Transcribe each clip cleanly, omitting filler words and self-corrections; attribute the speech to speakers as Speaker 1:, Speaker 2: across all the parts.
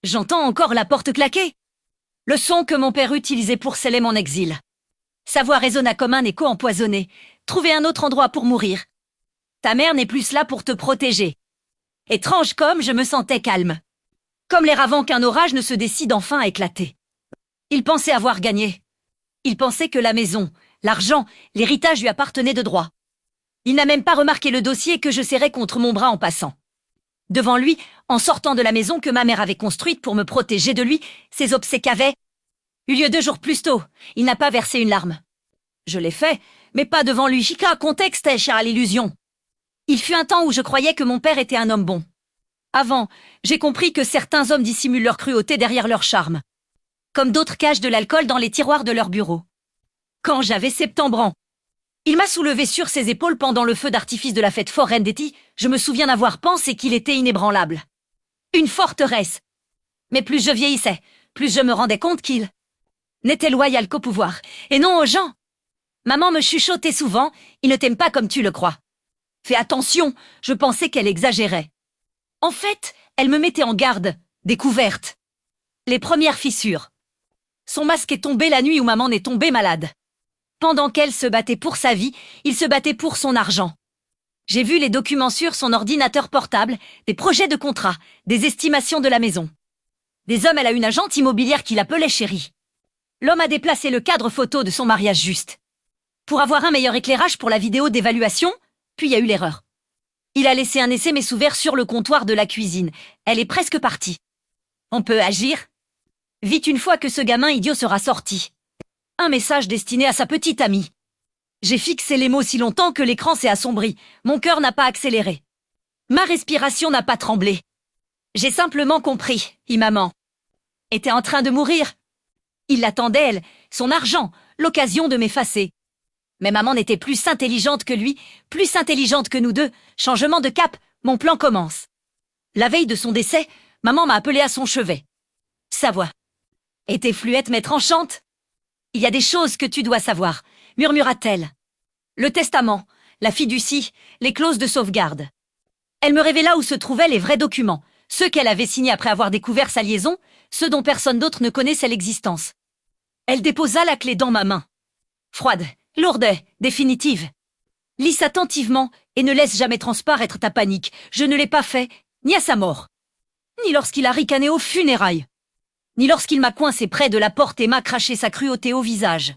Speaker 1: J'entends encore la porte claquer. Le son que mon père utilisait pour sceller mon exil. Sa voix résonna comme un écho empoisonné. Trouver un autre endroit pour mourir. Ta mère n'est plus là pour te protéger. Étrange comme je me sentais calme. Comme l'air avant qu'un orage ne se décide enfin à éclater. Il pensait avoir gagné. Il pensait que la maison, l'argent, l'héritage lui appartenaient de droit. Il n'a même pas remarqué le dossier que je serrais contre mon bras en passant. Devant lui, en sortant de la maison que ma mère avait construite pour me protéger de lui, ses obsèques avaient eu lieu 2 jours plus tôt. Il n'a pas versé une larme. Je l'ai fait, mais pas devant lui. Chica, contexte est cher à l'illusion. Il fut un temps où je croyais que mon père était un homme bon. Avant, j'ai compris que certains hommes dissimulent leur cruauté derrière leur charme. Comme d'autres cachent de l'alcool dans les tiroirs de leur bureau. Quand j'avais 70 ans, il m'a soulevé sur ses épaules pendant le feu d'artifice de la fête foraine d'Etty. Je me souviens d'avoir pensé qu'il était inébranlable. Une forteresse. Mais plus je vieillissais, plus je me rendais compte qu'il n'était loyal qu'au pouvoir, et non aux gens. Maman me chuchotait souvent, il ne t'aime pas comme tu le crois. Fais attention, je pensais qu'elle exagérait. En fait, elle me mettait en garde, découverte. Les premières fissures. Son masque est tombé la nuit où maman est tombée malade. Pendant qu'elle se battait pour sa vie, il se battait pour son argent. J'ai vu les documents sur son ordinateur portable, des projets de contrat, des estimations de la maison. Des hommes, elle a une agente immobilière qui l'appelait chérie. L'homme a déplacé le cadre photo de son mariage juste. Pour avoir un meilleur éclairage pour la vidéo d'évaluation, puis il y a eu l'erreur. Il a laissé un SMS ouvert sur le comptoir de la cuisine. Elle est presque partie. On peut agir. Vite une fois que ce gamin idiot sera sorti. Un message destiné à sa petite amie. J'ai fixé les mots si longtemps que l'écran s'est assombri. Mon cœur n'a pas accéléré. Ma respiration n'a pas tremblé. J'ai simplement compris, maman était en train de mourir. Il l'attendait, elle, son argent, l'occasion de m'effacer. Mais maman n'était plus intelligente que lui, plus intelligente que nous deux. Changement de cap, mon plan commence. La veille de son décès, maman m'a appelé à son chevet. Sa voix était fluette mais tranchante. « Il y a des choses que tu dois savoir », murmura-t-elle. Le testament, la fiducie, les clauses de sauvegarde. Elle me révéla où se trouvaient les vrais documents, ceux qu'elle avait signés après avoir découvert sa liaison, ceux dont personne d'autre ne connaissait l'existence. Elle déposa la clé dans ma main. Froide, lourde, définitive. Lisse attentivement et ne laisse jamais transparaître ta panique. Je ne l'ai pas fait, ni à sa mort, ni lorsqu'il a ricané aux funérailles, ni lorsqu'il m'a coincé près de la porte et m'a craché sa cruauté au visage.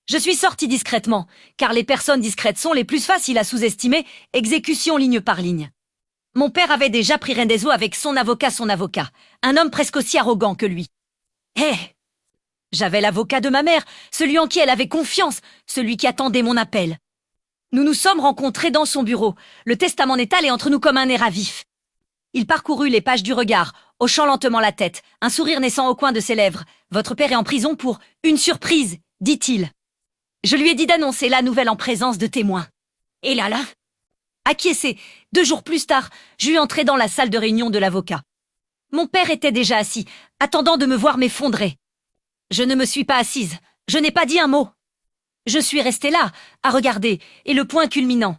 Speaker 1: Je suis sorti discrètement, car les personnes discrètes sont les plus faciles à sous-estimer, exécution ligne par ligne. Mon père avait déjà pris rendez-vous avec son avocat, un homme presque aussi arrogant que lui. J'avais l'avocat de ma mère, celui en qui elle avait confiance, celui qui attendait mon appel. Nous nous sommes rencontrés dans son bureau, le testament natal est entre nous comme un air à vif. Il parcourut les pages du regard, hochant lentement la tête, un sourire naissant au coin de ses lèvres. « Votre père est en prison pour une surprise, dit-il. » Je lui ai dit d'annoncer la nouvelle en présence de témoins. Et là, acquiescé, 2 jours plus tard, j'eus entré dans la salle de réunion de l'avocat. Mon père était déjà assis, attendant de me voir m'effondrer. Je ne me suis pas assise, je n'ai pas dit un mot. Je suis restée là, à regarder, et le point culminant.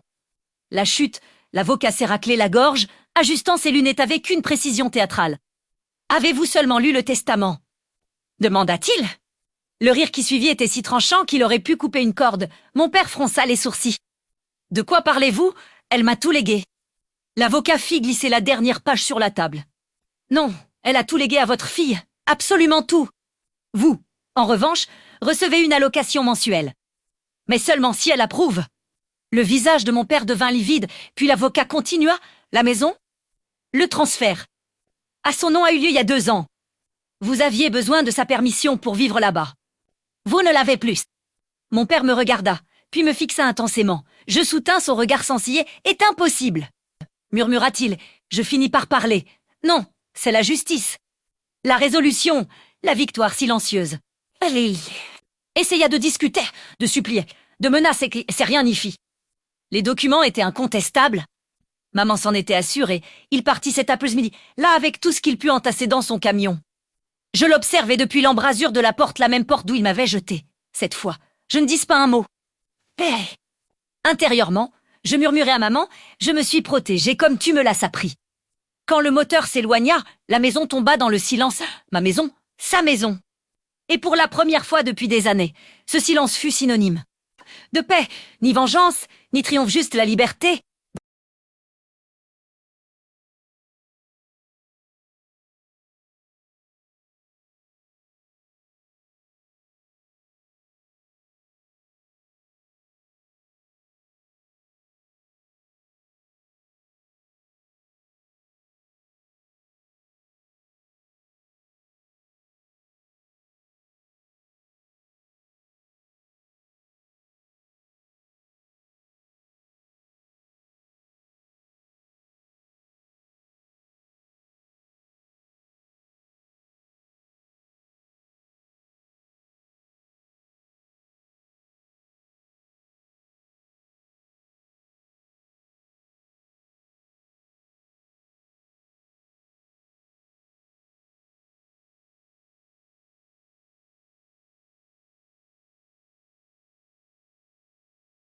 Speaker 1: La chute, l'avocat s'est raclé la gorge, ajustant ses lunettes avec une précision théâtrale. « Avez-vous seulement lu le testament ?» demanda-t-il. Le rire qui suivit était si tranchant qu'il aurait pu couper une corde. Mon père fronça les sourcils. « De quoi parlez-vous ? Elle m'a tout légué. » L'avocat fit glisser la dernière page sur la table. « Non, elle a tout légué à votre fille, absolument tout. Vous, en revanche, recevez une allocation mensuelle. Mais seulement si elle approuve. » Le visage de mon père devint livide, puis l'avocat continua. « La maison ? Le transfert. À son nom a eu lieu il y a 2 ans. Vous aviez besoin de sa permission pour vivre là-bas. Vous ne l'avez plus. » Mon père me regarda, puis me fixa intensément. Je soutins son regard sans ciller. « Est impossible !» murmura-t-il. Je finis par parler. « Non, c'est la justice. La résolution, la victoire silencieuse. » Allez. Essaya de discuter, de supplier, de menacer, c'est rien n'y fit. Les documents étaient incontestables. Maman s'en était assurée. Il partit cet après-midi, là avec tout ce qu'il put entasser dans son camion. Je l'observais depuis l'embrasure de la porte, la même porte d'où il m'avait jeté. Cette fois, je ne dis pas un mot. Intérieurement, je murmurais à maman, je me suis protégée comme tu me l'as appris. Quand le moteur s'éloigna, la maison tomba dans le silence. Ma maison, sa maison. Et pour la première fois depuis des années, ce silence fut synonyme de paix, ni vengeance, ni triomphe, juste la liberté.